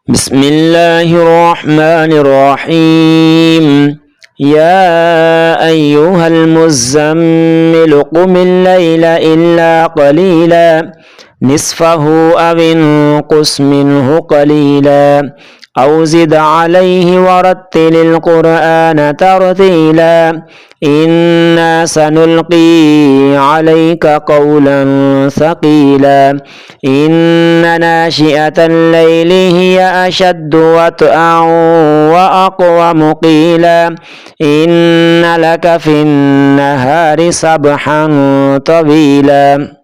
بسم الله الرحمن الرحيم. يا أيها المزمل قم الليل إلا قليلا نصفه أو انقص منه قليلا أو زد عليه ورتل القرآن ترتيلا إنا سنلقي عليك قولا ثقيلا إن ناشئة الليل هي أشد وطئا وأقوم قيلا إن لك في النهار سبحا طويلا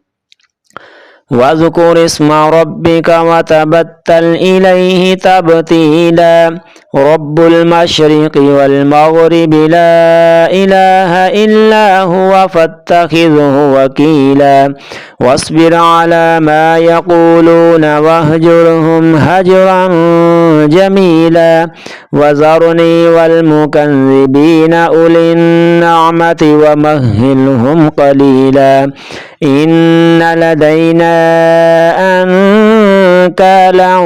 واذكر اسم ربك وتبتل إليه تبتيلا رب المشرق والمغرب لا إله إلا هو فاتخذه وكيلا واصبر على ما يقولون واهجرهم هجرا جميلا وذرني والمكذبين أولي النعمة ومهلهم قليلا إن لدينا أنكالا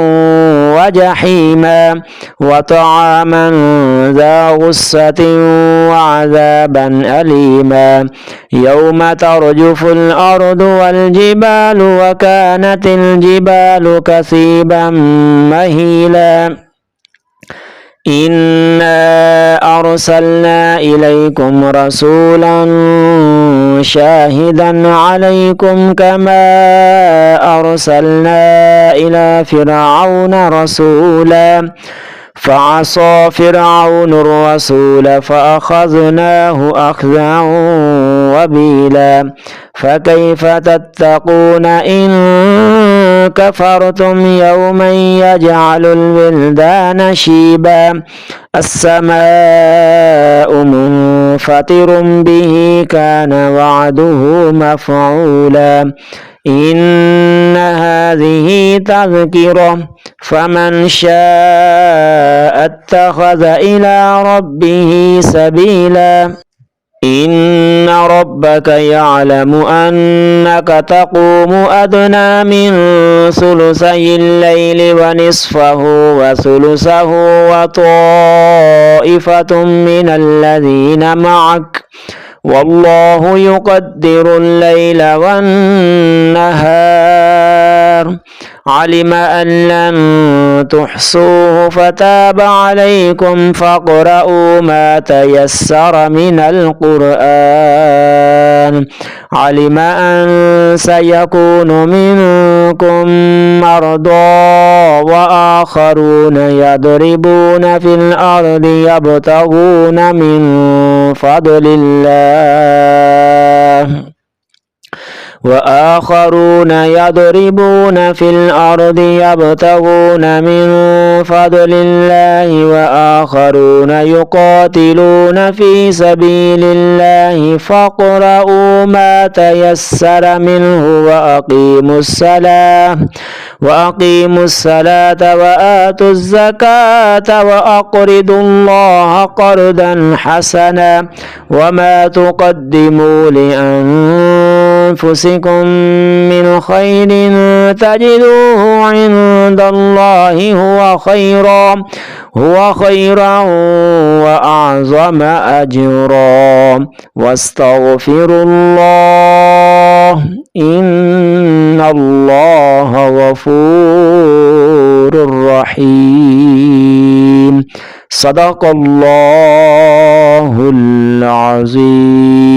وجحيما وطعاما ذا غصة وعذابا أليما يوم ترجف الأرض والجبال وكانت الجبال كثيبا مهيلا إنا أرسلنا إليكم رسولا شاهدا عليكم كما أرسلنا إلى فرعون رسولا فعصى فرعون الرسول فأخذناه أخذا وبيلا فكيف تتقون إن كفرتم يوما يجعل الولدان شيبا السماء منفطر به كان وعده مفعولا إن هذه تذكرة فمن شاء اتخذ إلى ربه سبيلا إن ربك يعلم أنك تقوم أدنى من ثلثي الليل ونصفه وثلثه وطائفة من الذين معك والله يقدر الليل والنهار علم أن لن تحصوه فتاب عليكم فاقرؤوا ما تيسر من القرآن علم أن سيكون منكم مرضى وآخرون يضربون في الأرض يبتغون من فضل الله وآخرون يضربون في الأرض يبتغون من فضل الله وآخرون يقاتلون في سبيل الله فاقرؤوا ما تيسر منه وأقيموا الصلاة وآتوا الزكاة وأقرضوا الله قرضا حسنا وما تقدموا لأنفسكم من خير تجدوه عند الله هو خيرا وأعظم أجرا واستغفروا الله إن الله غفور رحيم صدق الله العظيم.